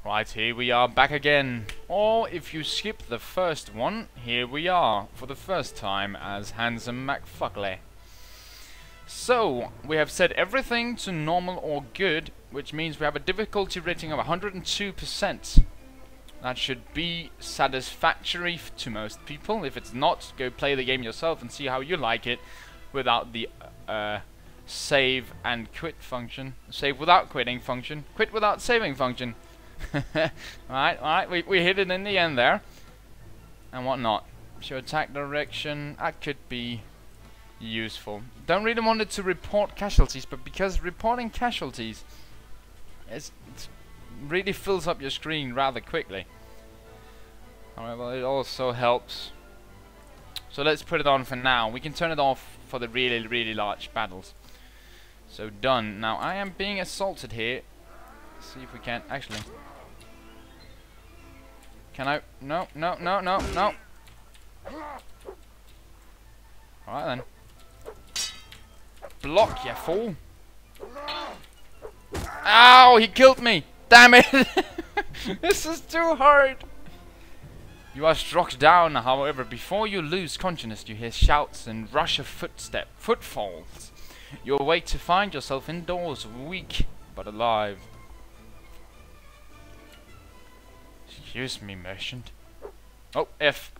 Right, here we are back again. Or if you skip the first one, here we are for the first time as Handsome McFugly. So, we have set everything to normal or good, which means we have a difficulty rating of 102%. That should be satisfactory to most people. If it's not, go play the game yourself and see how you like it without the save and quit function. Save without quitting function. Quit without saving function. Alright, we hit it in the end there. And whatnot. Show attack direction. That could be useful. Don't really want it to report casualties, but because reporting casualties it's really fills up your screen rather quickly. However, it also helps. So let's put it on for now. We can turn it off for the really large battles. So done. Now I am being assaulted here. Let's see if we can actually. Can I? No. Alright then. Block, you fool. Ow, he killed me. Damn it. This is too hard. You are struck down, however. Before you lose consciousness, you hear shouts and rush of footfalls. You awake to find yourself indoors, weak but alive. Excuse me, merchant. Oh, F.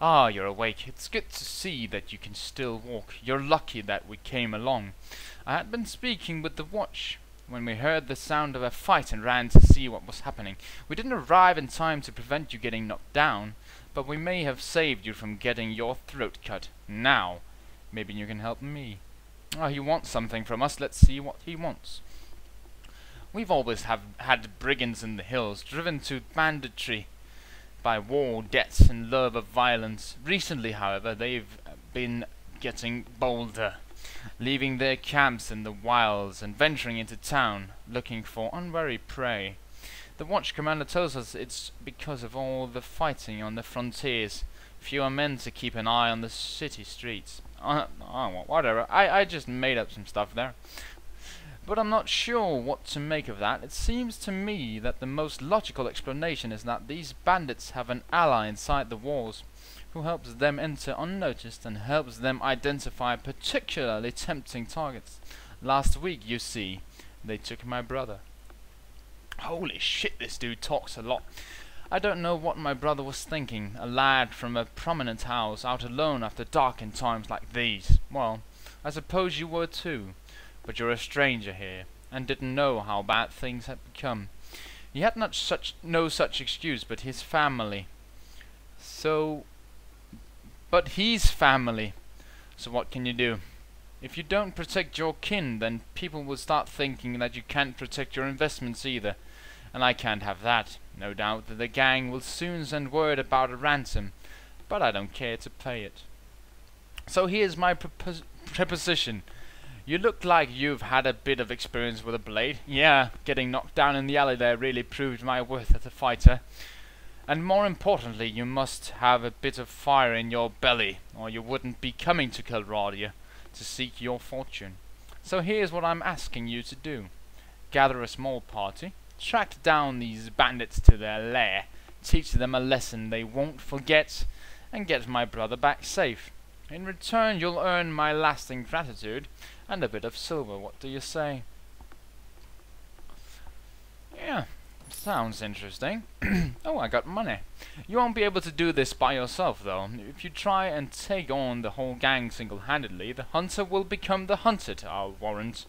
Ah, you're awake. It's good to see that you can still walk. You're lucky that we came along. I had been speaking with the watch when we heard the sound of a fight and ran to see what was happening. We didn't arrive in time to prevent you getting knocked down, but we may have saved you from getting your throat cut. Now, maybe you can help me. Oh, he wants something from us. Let's see what he wants. We've always had brigands in the hills, driven to banditry by war, debts, and love of violence. Recently, however, they've been getting bolder, leaving their camps in the wilds and venturing into town, looking for unwary prey. The watch commander tells us it's because of all the fighting on the frontiers. Fewer men to keep an eye on the city streets. Whatever. I just made up some stuff there. But I'm not sure what to make of that. It seems to me that the most logical explanation is that these bandits have an ally inside the walls who helps them enter unnoticed and helps them identify particularly tempting targets. Last week, you see, they took my brother. Holy shit, this dude talks a lot. I don't know what my brother was thinking. A lad from a prominent house out alone after dark in times like these. Well, I suppose you were too. But you're a stranger here, and didn't know how bad things had become. He had no such excuse but his family. But he's family. So what can you do? If you don't protect your kin, then people will start thinking that you can't protect your investments either. And I can't have that. No doubt that the gang will soon send word about a ransom, but I don't care to pay it. So here's my proposition. You look like you've had a bit of experience with a blade. Yeah, getting knocked down in the alley there really proved my worth as a fighter. And more importantly, you must have a bit of fire in your belly, or you wouldn't be coming to Kilradia to seek your fortune. So here's what I'm asking you to do. Gather a small party, track down these bandits to their lair, teach them a lesson they won't forget, and get my brother back safe. In return, you'll earn my lasting gratitude and a bit of silver. What do you say? Yeah, sounds interesting. Oh, I got money. You won't be able to do this by yourself, though. If you try and take on the whole gang single-handedly, the hunter will become the hunted, I'll warrant.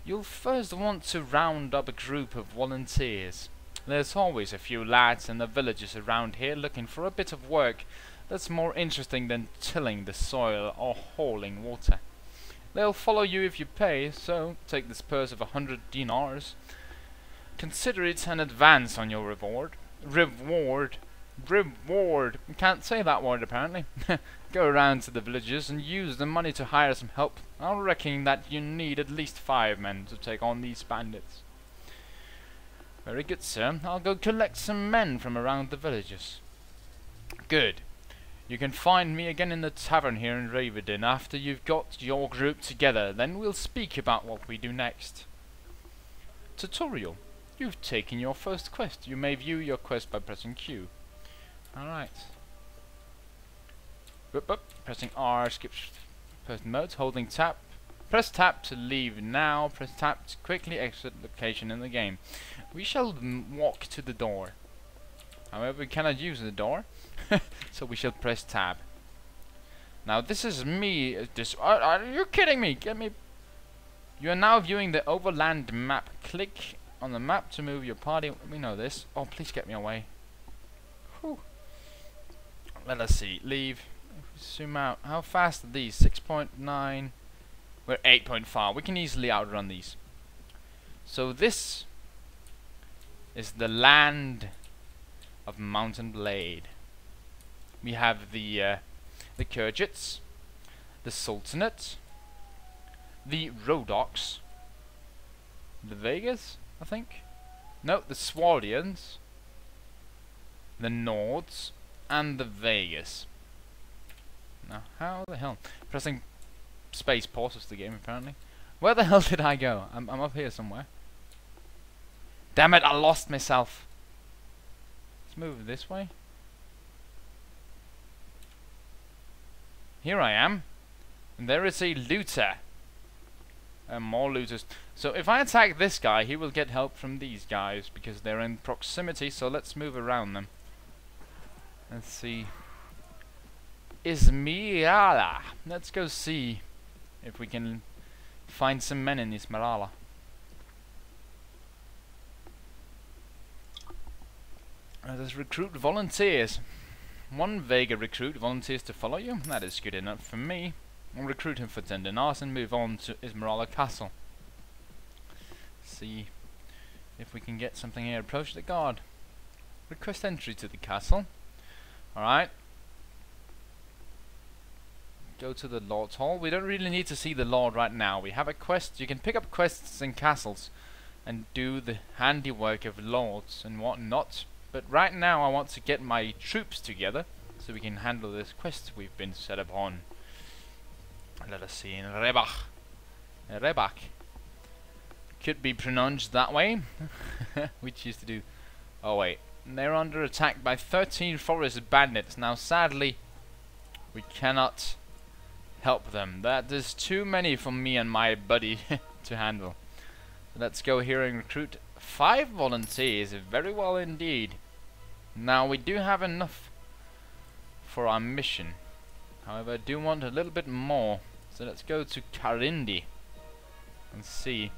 You'll first want to round up a group of volunteers. There's always a few lads in the villages around here looking for a bit of work that's more interesting than tilling the soil or hauling water. They'll follow you if you pay, so take this purse of 100 dinars. Consider it an advance on your reward. Reward. Can't say that word apparently. Go around to the villages and use the money to hire some help. I reckon that you need at least 5 men to take on these bandits. Very good, sir. I'll go collect some men from around the villages. Good. You can find me again in the tavern here in Ravenden after you've got your group together. Then we'll speak about what we do next. Tutorial. You've taken your first quest. You may view your quest by pressing Q. Alright. Pressing R skips person modes. Holding tap. Press tap to leave now. Press tap to quickly exit location in the game. We shall walk to the door. However, we cannot use the door. So we shall press tab. Now this is me. Are you kidding me? Get me. You are now viewing the overland map. Click on the map to move your party. We know this. Oh, please get me away. Whew. Let us see. Leave. Zoom out. How fast are these? 6.9. We're 8.5. We can easily outrun these. So this is the land of Mount Blade. We have the Kyrgyz, the Sultanate, the Rhodoks, the Vegas, I think. No, the Swardians, the Nords, and the Vegas. Now, how the hell? Pressing space pauses the game, apparently. Where the hell did I go? I'm up here somewhere. Damn it, I lost myself. Let's move this way. Here I am. And there is a looter. And more looters. So if I attack this guy, he will get help from these guys because they're in proximity, so let's move around them. Let's see. Izmirala. Let's go see if we can find some men in Izmirala. Let us recruit volunteers. One Vega recruit volunteers to follow you. That is good enough for me. I'll recruit him for 10 dinars and move on to Izmirala Castle. See if we can get something here. Approach the guard. Request entry to the castle. Alright. Go to the Lord's Hall. We don't really need to see the Lord right now. We have a quest. You can pick up quests in castles and do the handiwork of lords and whatnot. But right now I want to get my troops together so we can handle this quest we've been set upon. Let us see. In Rebach. Rebach. Could be pronounced that way. We choose to do. Oh wait. They're under attack by 13 forest bandits. Now sadly we cannot help them. That is too many for me and my buddy to handle. Let's go here and recruit 5 volunteers. Very well indeed. Now we do have enough for our mission. However, I do want a little bit more. So let's go to Karindi and see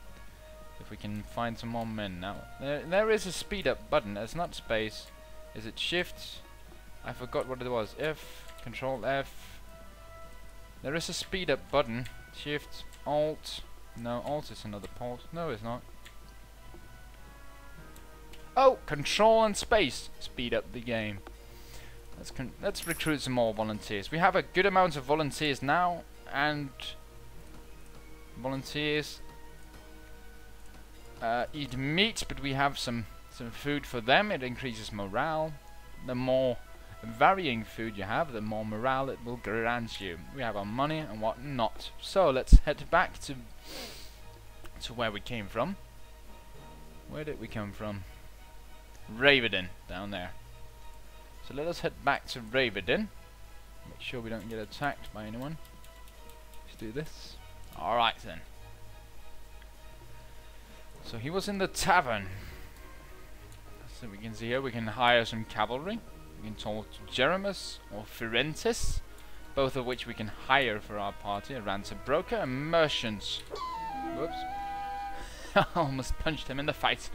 if we can find some more men. Now there is a speed up button. It's not space. Is it shift? I forgot what it was. F, control F. There is a speed up button. Shift, alt. No, alt is another port. No, it's not. Oh, control and space. Speed up the game. Let's recruit some more volunteers. We have a good amount of volunteers now, and volunteers eat meat, but we have some food for them. It increases morale. The more varying food you have, the more morale it will grant you. We have our money and whatnot. So let's head back to where we came from. Where did we come from? Ravedan, down there. So let us head back to Ravedan. Make sure we don't get attacked by anyone. Let's do this. Alright then. So he was in the tavern. So we can see here we can hire some cavalry. We can talk to Jeremus or Firentis, both of which we can hire for our party. A ransom broker and merchants. Whoops. I almost punched him in the face.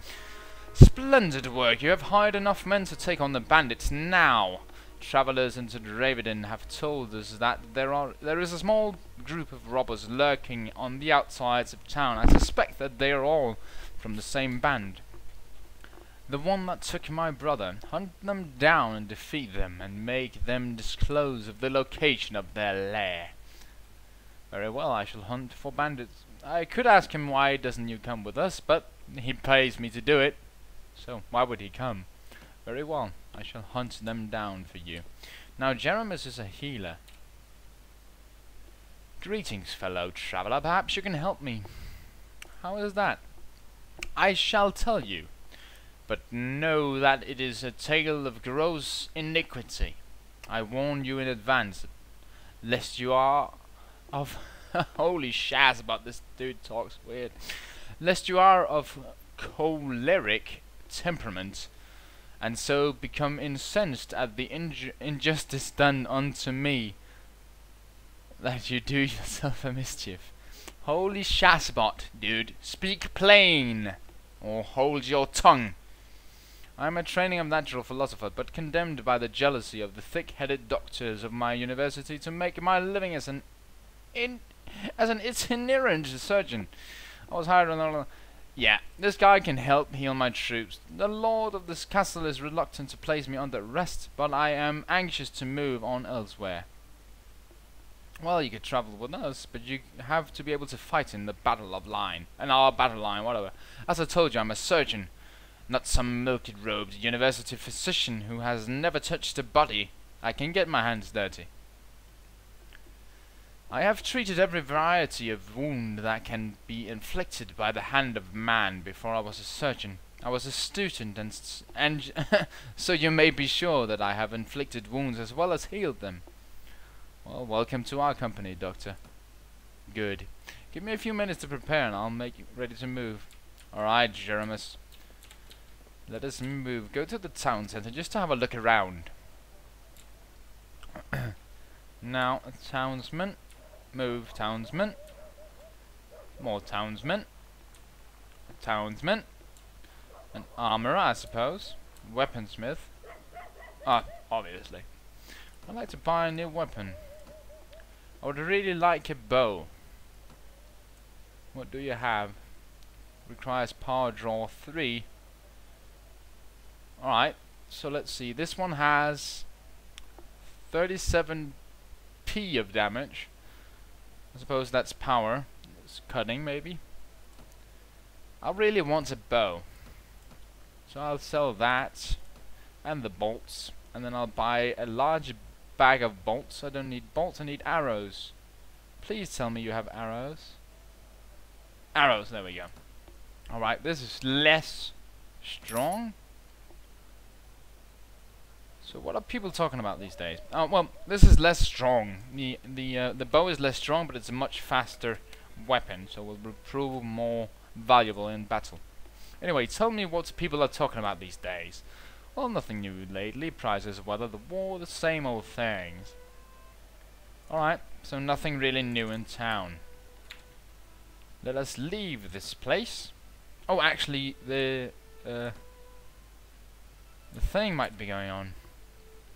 Splendid work. You have hired enough men to take on the bandits now. Travelers into Ravedan have told us that there is a small group of robbers lurking on the outsides of town. I suspect that they are all from the same band. The one that took my brother. Hunt them down and defeat them, and make them disclose of the location of their lair. Very well, I shall hunt for bandits. I could ask him why doesn't you come with us, but he pays me to do it. So why would he come? Very well, I shall hunt them down for you. Now Jeremus is a healer. Greetings, fellow traveller. Perhaps you can help me. How is that? I shall tell you. but know that it is a tale of gross iniquity. I warn you in advance, lest you are of holy shaz about this dude talks weird. Lest you are of choleric temperament, and so become incensed at the injustice done unto me, that you do yourself a mischief. Holy shazbot, dude, speak plain, or hold your tongue. I am a training of natural philosopher, but condemned by the jealousy of the thick-headed doctors of my university to make my living as an itinerant surgeon. I was hired on. Yeah, this guy can help heal my troops. The lord of this castle is reluctant to place me under arrest, but I am anxious to move on elsewhere. Well, you could travel with us, but you have to be able to fight in the battle line, whatever. As I told you, I'm a surgeon, not some milky-robed university physician who has never touched a body. I can get my hands dirty. I have treated every variety of wound that can be inflicted by the hand of man before I was a surgeon. I was a student, and so you may be sure that I have inflicted wounds as well as healed them. Well, welcome to our company, Doctor. Good. Give me a few minutes to prepare and I'll make you ready to move. Alright, Jeremus. Let us move. Go to the town center just to have a look around. Now, a townsman. Move, townsman. More townsmen. A townsman. An armorer, I suppose. Weaponsmith. Ah, obviously. I'd like to buy a new weapon. I would really like a bow. What do you have? Requires power draw 3. Alright, so let's see. This one has 37p of damage. I suppose that's power. It's cutting, maybe. I really want a bow. So I'll sell that and the bolts. And then I'll buy a large bag of bolts. I don't need bolts, I need arrows. Please tell me you have arrows. Arrows, there we go. Alright, this is less strong. So what are people talking about these days? Oh, well, this is less strong. The bow is less strong, but it's a much faster weapon, so it will prove more valuable in battle. Anyway, tell me what people are talking about these days. Well, nothing new lately. Prices of weather, the war, the same old things. Alright, so nothing really new in town. Let us leave this place. Oh, actually, the thing might be going on.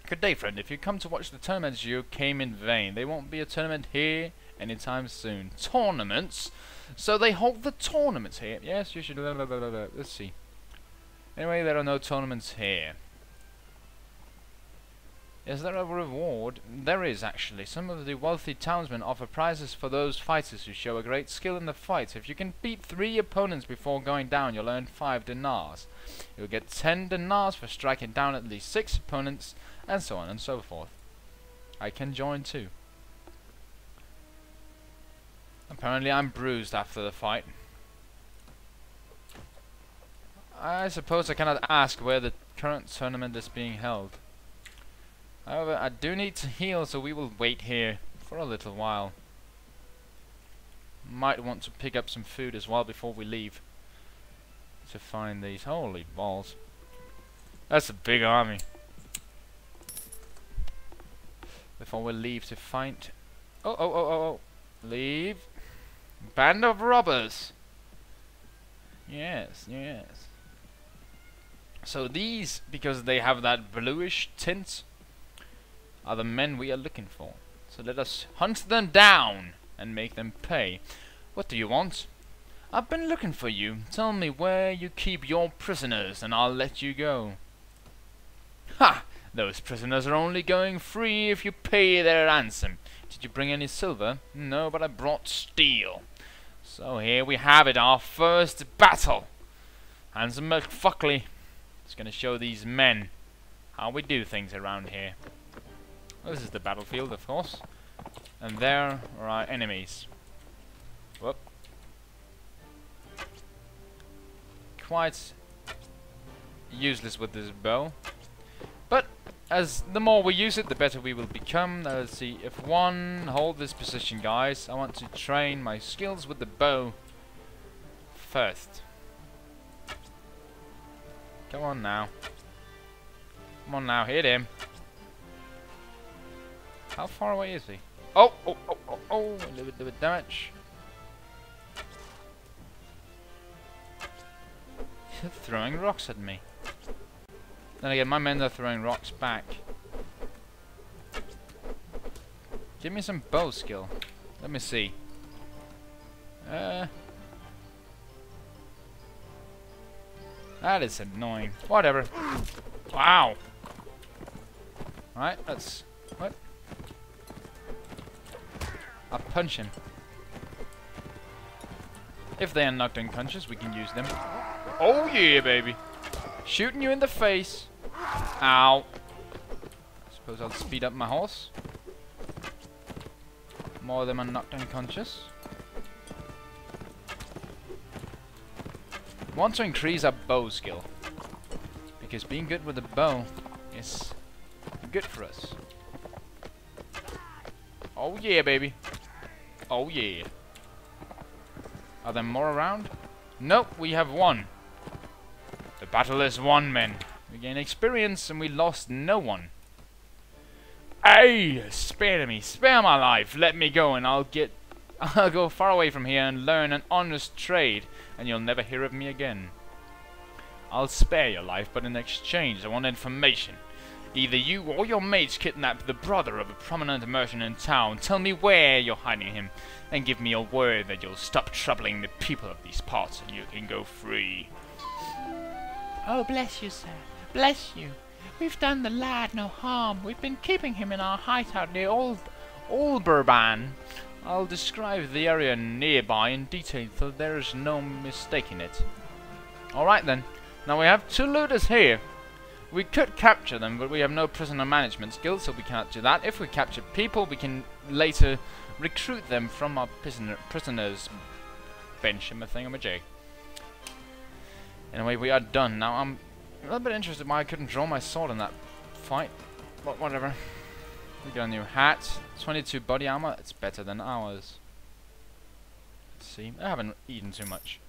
Good day, friend. If you come to watch the tournaments, you came in vain. There won't be a tournament here anytime soon. Tournaments? So they hold the tournaments here. Yes, you should. Let's see. Anyway, there are no tournaments here. Is there a reward? There is, actually. Some of the wealthy townsmen offer prizes for those fighters who show a great skill in the fight. If you can beat 3 opponents before going down, you'll earn 5 dinars. You'll get 10 dinars for striking down at least 6 opponents, and so on and so forth. I can join too. Apparently I'm bruised after the fight. I suppose I cannot ask where the current tournament is being held. However, I do need to heal, so we will wait here for a little while. Might want to pick up some food as well before we leave. To find these. Holy balls. That's a big army. Before we leave to find... Oh. Leave. Band of robbers. Yes. So these, because they have that bluish tint, are the men we are looking for. So let us hunt them down and make them pay. What do you want? I've been looking for you. Tell me where you keep your prisoners and I'll let you go. Ha! Those prisoners are only going free if you pay their ransom. Did you bring any silver? No, but I brought steel. So here we have it, our first battle. Handsome McFugly is going to show these men how we do things around here. Well, this is the battlefield, of course. And there are our enemies. Whoop. useless with this bow. But as the more we use it, the better we will become. Now let's see. F1, hold this position, guys. I want to train my skills with the bow first. Come on now. Come on now, hit him. How far away is he? Oh, oh, oh, oh, oh, a little bit of damage. He's throwing rocks at me. Then again, my men are throwing rocks back. Give me some bow skill. Let me see. That is annoying. Whatever. Wow. Alright, let's... What? I'll punch him. If they are knocked unconscious, we can use them. Oh yeah, baby. Shooting you in the face. Ow. I suppose I'll speed up my horse. More of them are knocked unconscious. Want to increase our bow skill. Because being good with the bow is good for us. Oh yeah, baby. Oh yeah. Are there more around? Nope, we have one. The battle is won, men. We gain experience and we lost no one. Hey, spare me, spare my life. Let me go and I'll go far away from here and learn an honest trade, and you'll never hear of me again. I'll spare your life, but in exchange I want information. Either you or your mates kidnapped the brother of a prominent merchant in town. Tell me where you're hiding him, and give me your word that you'll stop troubling the people of these parts and you can go free. Oh, bless you, sir. Bless you. We've done the lad no harm. We've been keeping him in our hideout near Old Warband. I'll describe the area nearby in detail so there is no mistaking it. Alright then. Now we have 2 looters here. We could capture them, but we have no prisoner management skills, so we cannot do that. If we capture people, we can later recruit them from our prisoners bench and a thingamajig. Anyway, we are done. Now I'm a little bit interested why I couldn't draw my sword in that fight. But whatever. We got a new hat. 22 body armor. It's better than ours. Let's see. I haven't eaten too much.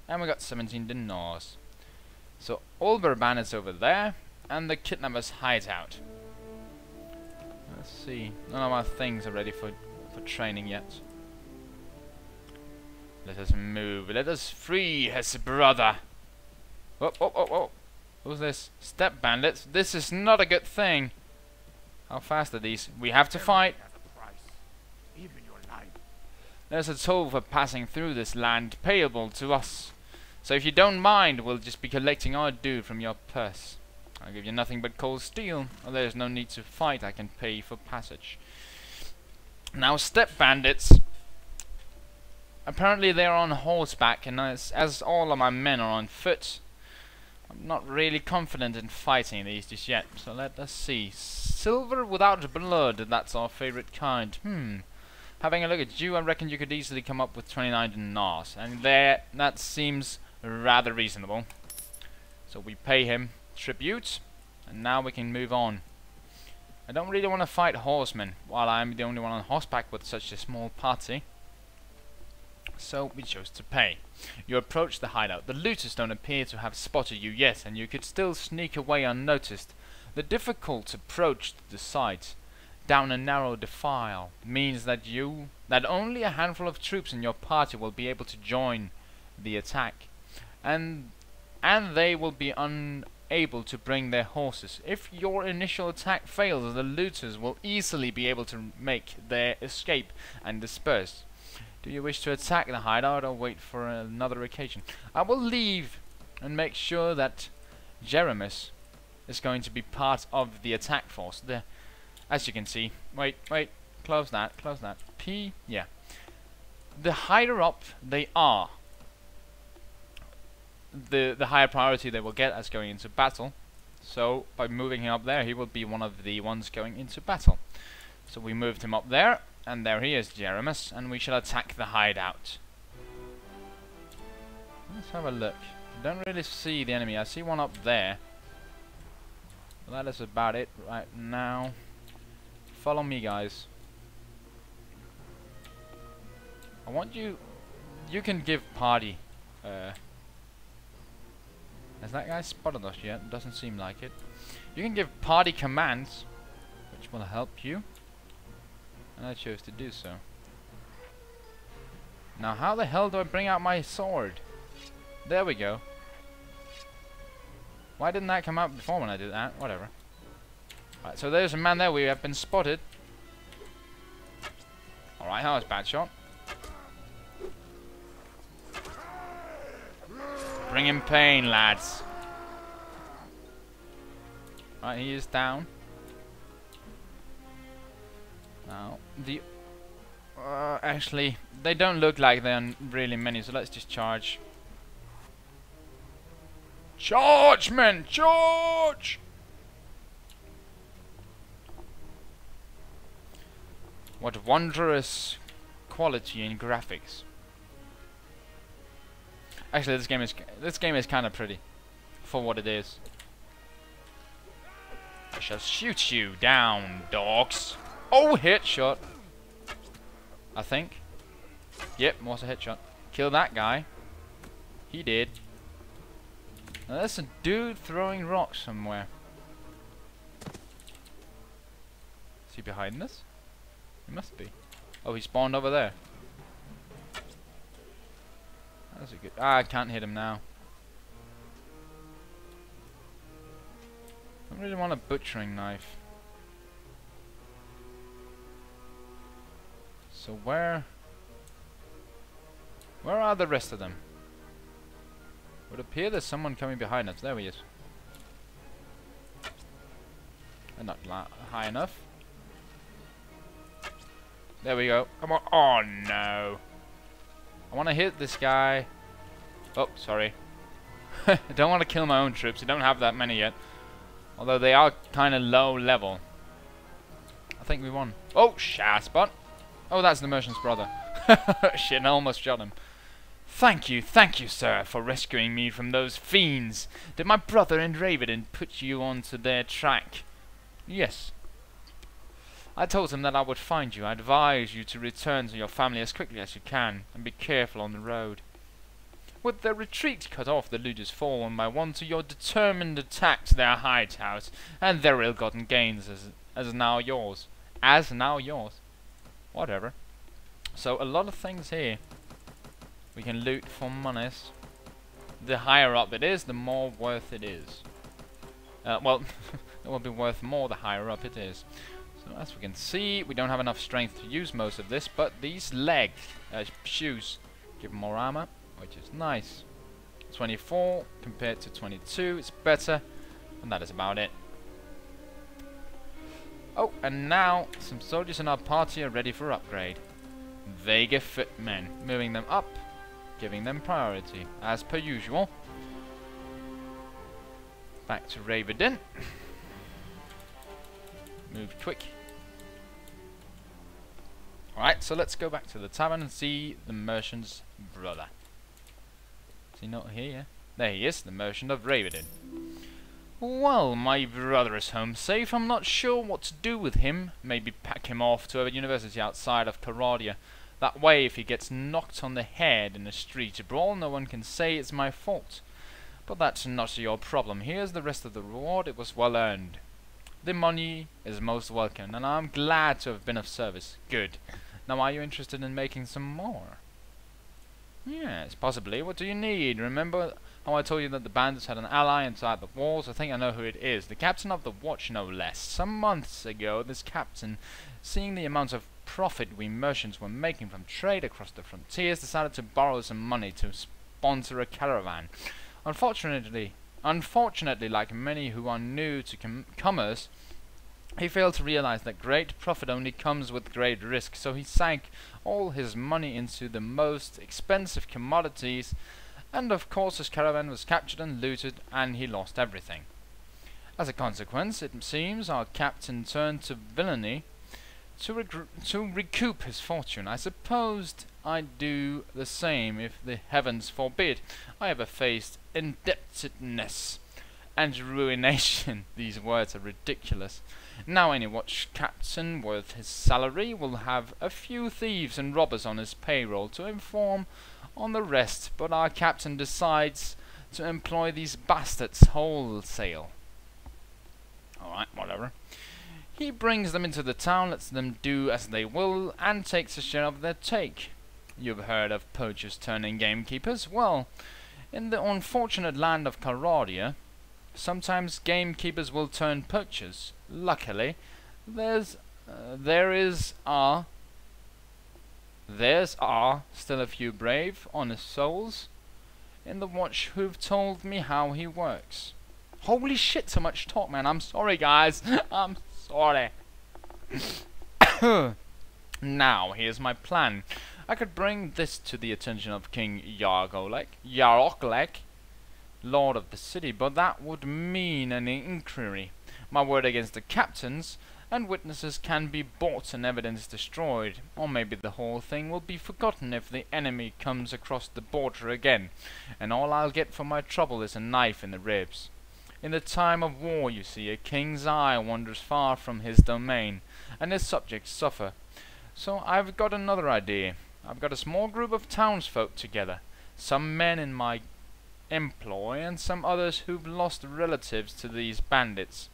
And we got 17 dinars. So Old Warband is over there, and the kidnappers hideout. Let's see. None of our things are ready for training yet. Let us move. Let us free his brother. Oh, oh, oh, oh. Who's this? Step bandits. This is not a good thing. How fast are these? We have to fight. There's a toll for passing through this land payable to us. So if you don't mind, we'll just be collecting our due from your purse. I'll give you nothing but cold steel. Well, there's no need to fight. I can pay for passage. Now, step bandits. Apparently they're on horseback, and as all of my men are on foot, I'm not really confident in fighting these just yet. So let us see. Silver without blood. That's our favorite kind. Having a look at you, I reckon you could easily come up with 29 dinars. And that seems rather reasonable. So we pay him tribute, and now we can move on. I don't really want to fight horsemen while I'm the only one on horseback with such a small party. So we chose to pay. You approach the hideout. The looters don't appear to have spotted you yet, and you could still sneak away unnoticed. The difficult approach to the site down a narrow defile means that only a handful of troops in your party will be able to join the attack, and they will be unable to bring their horses. If your initial attack fails, the looters will easily be able to make their escape and disperse. Do you wish to attack the hideout or wait for another occasion? I will leave and make sure that Jeremus is going to be part of the attack force. As you can see, wait, close that. Yeah. The higher up they are, the higher priority they will get as going into battle. So by moving him up there, he will be one of the ones going into battle. So we moved him up there, and there he is, Jeremus, and we shall attack the hideout. Let's have a look. Don't really see the enemy. I see one up there. Well, that is about it right now. Follow me, guys. I want you... You can give party... has that guy spotted us yet? Doesn't seem like it. You can give party commands, which will help you. And I chose to do so. Now how the hell do I bring out my sword? There we go. Why didn't that come out before when I did that? Whatever. Right, so there's a man there. We have been spotted. Alright, that was a bad shot. Bring him pain, lads. Right, he is down. Now, the... actually, they don't look like they're really many, so let's just charge. Charge, men! Charge! What wondrous quality in graphics. Actually, this game is kind of pretty for what it is. I shall shoot you down, dogs. Oh, headshot. I think. Yep, was a headshot. Kill that guy. He did. Now there's a dude throwing rocks somewhere. Is he behind us? He must be. Oh, he spawned over there. That's a good... Ah, I can't hit him now. I don't really want a butchering knife. So where are the rest of them? Would appear there's someone coming behind us. There he is. They're not high enough. There we go. Come on. Oh no. I want to hit this guy. Oh, sorry. I don't want to kill my own troops. I don't have that many yet. Although they are kind of low level. I think we won. Oh, spot. Oh, that's the merchant's brother. Shit, I almost shot him. Thank you, sir, for rescuing me from those fiends. Did my brother and Raven put you onto their track? Yes. I told him that I would find you. I advise you to return to your family as quickly as you can, and be careful on the road. With their retreat cut off, the looters fall one by one to your determined attack to their hideout, and their ill-gotten gains as now yours. As now yours. Whatever. So a lot of things here. We can loot for monies. The higher up it is, the more worth it is. Well, it will be worth more the higher up it is. So as we can see, we don't have enough strength to use most of this, but these shoes give more armor, which is nice. 24 compared to 22, it's better, and that is about it. Oh, and now some soldiers in our party are ready for upgrade. Vega fit men, moving them up, giving them priority, as per usual. Back to Raven. Move quick. Alright, so let's go back to the tavern and see the merchant's brother. Is he not here? There he is, the merchant of Raven. Well, my brother is home safe. I'm not sure what to do with him. Maybe pack him off to a university outside of Caradia. That way, if he gets knocked on the head in a street brawl, no one can say it's my fault. But that's not your problem. Here's the rest of the reward. It was well earned. The money is most welcome, and I'm glad to have been of service. Good. Now, are you interested in making some more? Yes, possibly. What do you need? Remember how I told you that the bandits had an ally inside the walls? I think I know who it is. The captain of the watch, no less. Some months ago, this captain, seeing the amount of profit we merchants were making from trade across the frontiers, decided to borrow some money to sponsor a caravan. Unfortunately, like many who are new to commerce, he failed to realize that great profit only comes with great risk, so he sank all his money into the most expensive commodities, and of course his caravan was captured and looted, and he lost everything. As a consequence, it seems our captain turned to villainy, to recoup his fortune. I supposed I'd do the same if the heavens forbid I ever faced indebtedness and ruination. These words are ridiculous. Now any watch captain worth his salary will have a few thieves and robbers on his payroll to inform on the rest, but our captain decides to employ these bastards wholesale. Alright, whatever. He brings them into the town, lets them do as they will, and takes a share of their take. You've heard of poachers turning gamekeepers? Well, in the unfortunate land of Caradia, sometimes gamekeepers will turn poachers. Luckily, there's still a few brave, honest souls in the watch who've told me how he works. Holy shit, so much talk, man. I'm sorry, guys. I'm sorry. Now, here's my plan. I could bring this to the attention of King Yaroclek, Lord of the city, but that would mean an inquiry. My word against the captains and witnesses can be bought and evidence destroyed, or maybe the whole thing will be forgotten if the enemy comes across the border again, and all I'll get for my trouble is a knife in the ribs. In the time of war, you see, a king's eye wanders far from his domain, and his subjects suffer. So I've got another idea. I've got a small group of townsfolk together, some men in my employ and some others who've lost relatives to these bandits,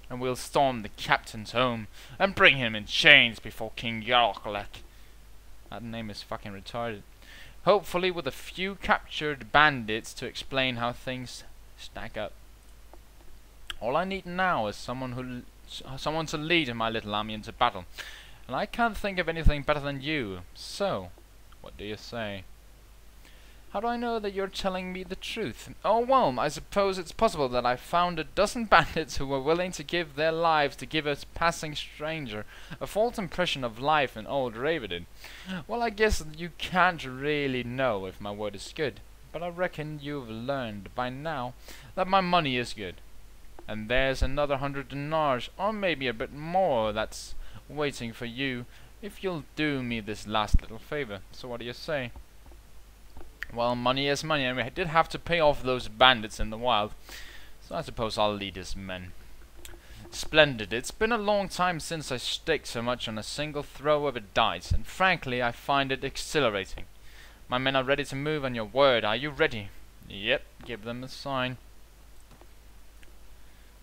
and we'll storm the captain's home and bring him in chains before King Yaroclek. That name is fucking retarded. Hopefully with a few captured bandits to explain how things stack up. All I need now is someone to lead my little army into battle, and I can't think of anything better than you. So, what do you say? How do I know that you're telling me the truth? Oh well, I suppose it's possible that I found a dozen bandits who were willing to give their lives to give a passing stranger a false impression of life in old Ravenwood. Well, I guess you can't really know if my word is good, but I reckon you've learned by now that my money is good. And there's another 100 dinars, or maybe a bit more, that's waiting for you if you'll do me this last little favor. So what do you say? Well, money is money, and we did have to pay off those bandits in the wild, so I suppose I'll lead his men. Splendid. It's been a long time since I staked so much on a single throw of a dice, and frankly I find it exhilarating. My men are ready to move on your word. Are you ready? Yep, give them a sign.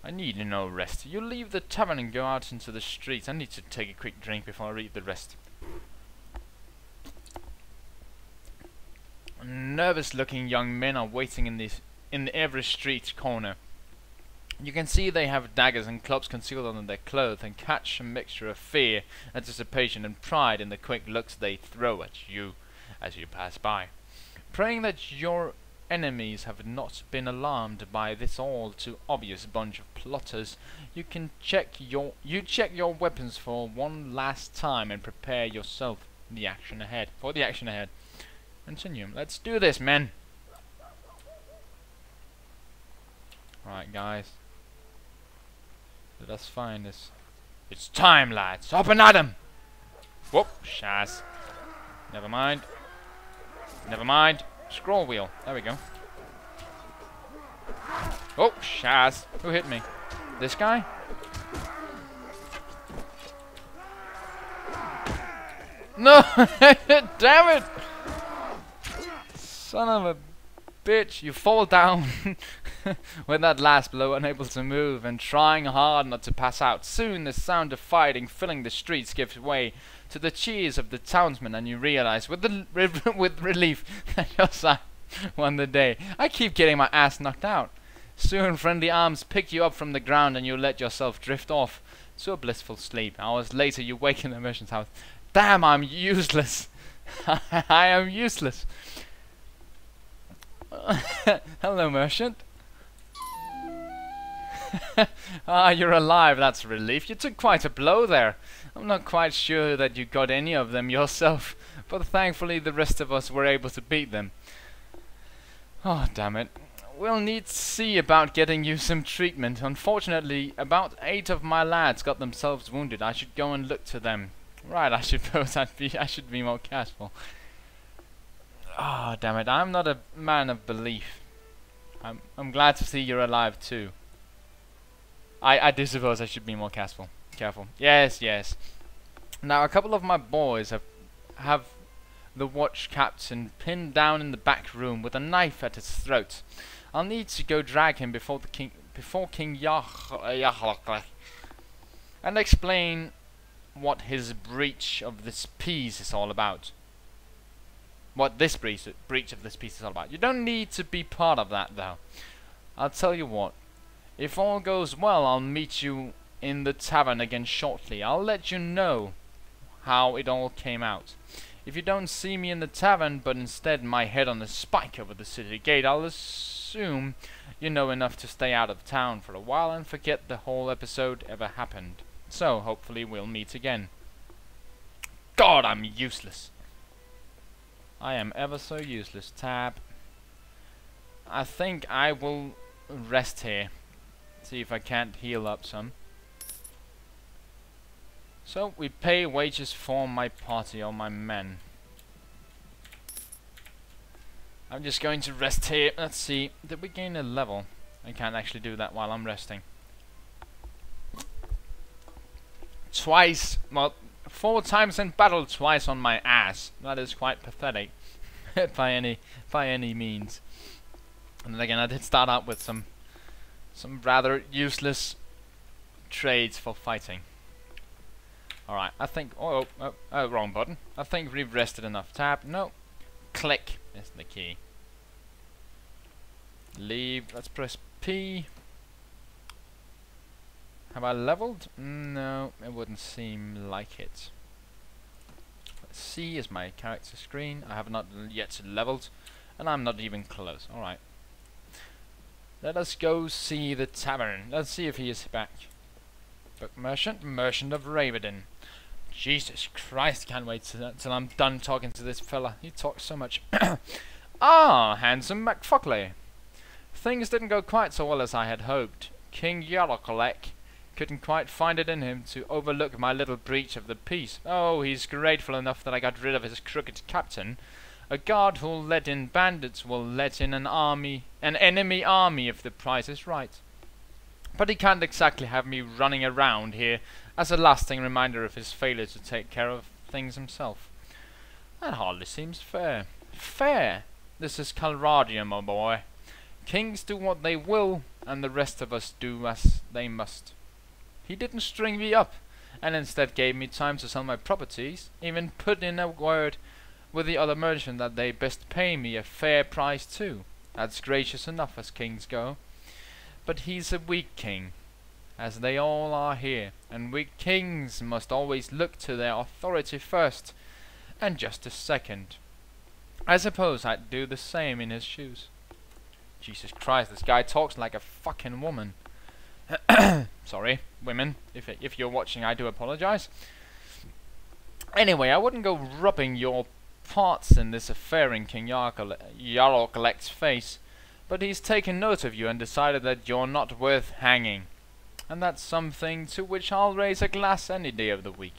I need no rest. You leave the tavern and go out into the streets. I need to take a quick drink before I read the rest. Nervous-looking young men are waiting in every street corner. You can see they have daggers and clubs concealed under their clothes, and catch a mixture of fear, anticipation, and pride in the quick looks they throw at you as you pass by. Praying that your enemies have not been alarmed by this all too obvious bunch of plotters, you check your weapons for one last time and prepare yourself for the action ahead. Continue. Let's do this, men. Right, guys. Let us find this. It's time, lads. Up and at 'em. Whoop, Shaz. Never mind. Never mind. Scroll wheel. There we go. Oh, Shaz. Who hit me? This guy? No! Damn it! Son of a bitch. You fall down with that last blow, unable to move and trying hard not to pass out. Soon the sound of fighting filling the streets gives way to the cheers of the townsmen, and you realize with relief that your side won the day. I keep getting my ass knocked out. Soon friendly arms pick you up from the ground and you let yourself drift off to a blissful sleep. Hours later you wake in the merchant's house. Damn, I'm useless. I am useless. Hello, merchant. Ah, you're alive, that's a relief. You took quite a blow there. I'm not quite sure that you got any of them yourself, but thankfully the rest of us were able to beat them. Oh, damn it. We'll need to see about getting you some treatment. Unfortunately, about 8 of my lads got themselves wounded. I should go and look to them. Right, I suppose I should be more careful. Ah, damn it! I'm not a man of belief. I'm glad to see you're alive too. I do suppose I should be more careful. Yes, yes. Now a couple of my boys have the watch captain pinned down in the back room with a knife at his throat. I'll need to go drag him before King Yach and explain what his breach of this peace is all about. What this breach of this peace is all about. You don't need to be part of that though. I'll tell you what. If all goes well, I'll meet you in the tavern again shortly. I'll let you know how it all came out. If you don't see me in the tavern, but instead my head on a spike over the city gate, I'll assume you know enough to stay out of town for a while and forget the whole episode ever happened. So, hopefully we'll meet again. God, I'm useless. I am ever so useless. Tab. I think I will rest here. See if I can't heal up some. So, we pay wages for my party or my men. I'm just going to rest here. Let's see. Did we gain a level? I can't actually do that while I'm resting. Twice. Well, 4 times in battle, twice on my ass. That is quite pathetic. by any means. And then again, I did start out with some rather useless trades for fighting. Alright, I think... Oh, wrong button. I think we've rested enough. Tab. No. Click is the key. Leave. Let's press P. Have I leveled? No, it wouldn't seem like it. C is my character screen. I have not yet leveled, and I'm not even close. Alright. Let us go see the tavern. Let's see if he is back. Book merchant of Raventon. Jesus Christ, can't wait till I'm done talking to this fella. He talks so much. Ah, Handsome McFugly. Things didn't go quite so well as I had hoped. King Yalokolek couldn't quite find it in him to overlook my little breach of the peace. Oh, he's grateful enough that I got rid of his crooked captain. A guard who'll let in bandits will let in an enemy army if the price is right. But he can't exactly have me running around here as a lasting reminder of his failure to take care of things himself. That hardly seems fair. Fair? This is Calradia, my boy. Kings do what they will, and the rest of us do as they must. He didn't string me up, and instead gave me time to sell my properties, even put in a word with the other merchant that they best pay me a fair price too. That's gracious enough as kings go. But he's a weak king, as they all are here, and weak kings must always look to their authority first, and justice second. I suppose I'd do the same in his shoes. Jesus Christ, this guy talks like a fucking woman. Sorry, women, if you're watching, I do apologize. Anyway, I wouldn't go rubbing your parts in this affair in King Yarlokolek's face, but he's taken note of you and decided that you're not worth hanging. And that's something to which I'll raise a glass any day of the week.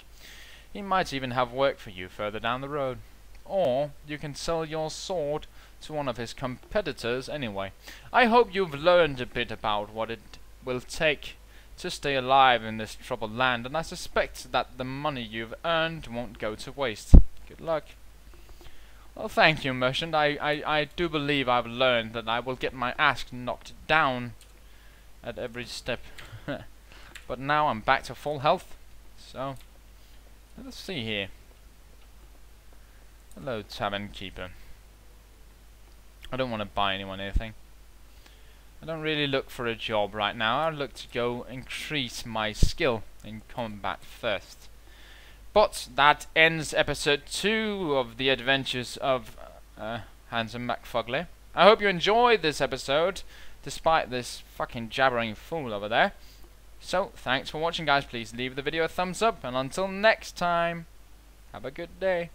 He might even have work for you further down the road. Or you can sell your sword to one of his competitors anyway. I hope you've learned a bit about what it will take to stay alive in this troubled land, and I suspect that the money you've earned won't go to waste. Good luck. Well, thank you, merchant. I do believe I've learned that I will get my ass knocked down at every step. But now I'm back to full health. So, let's see here. Hello, tavern keeper. I don't want to buy anyone anything. I don't really look for a job right now. I look to go increase my skill in combat first. But that ends episode 2 of the adventures of Handsome McFugly. I hope you enjoyed this episode, despite this fucking jabbering fool over there. So, thanks for watching, guys. Please leave the video a thumbs up, and until next time, have a good day.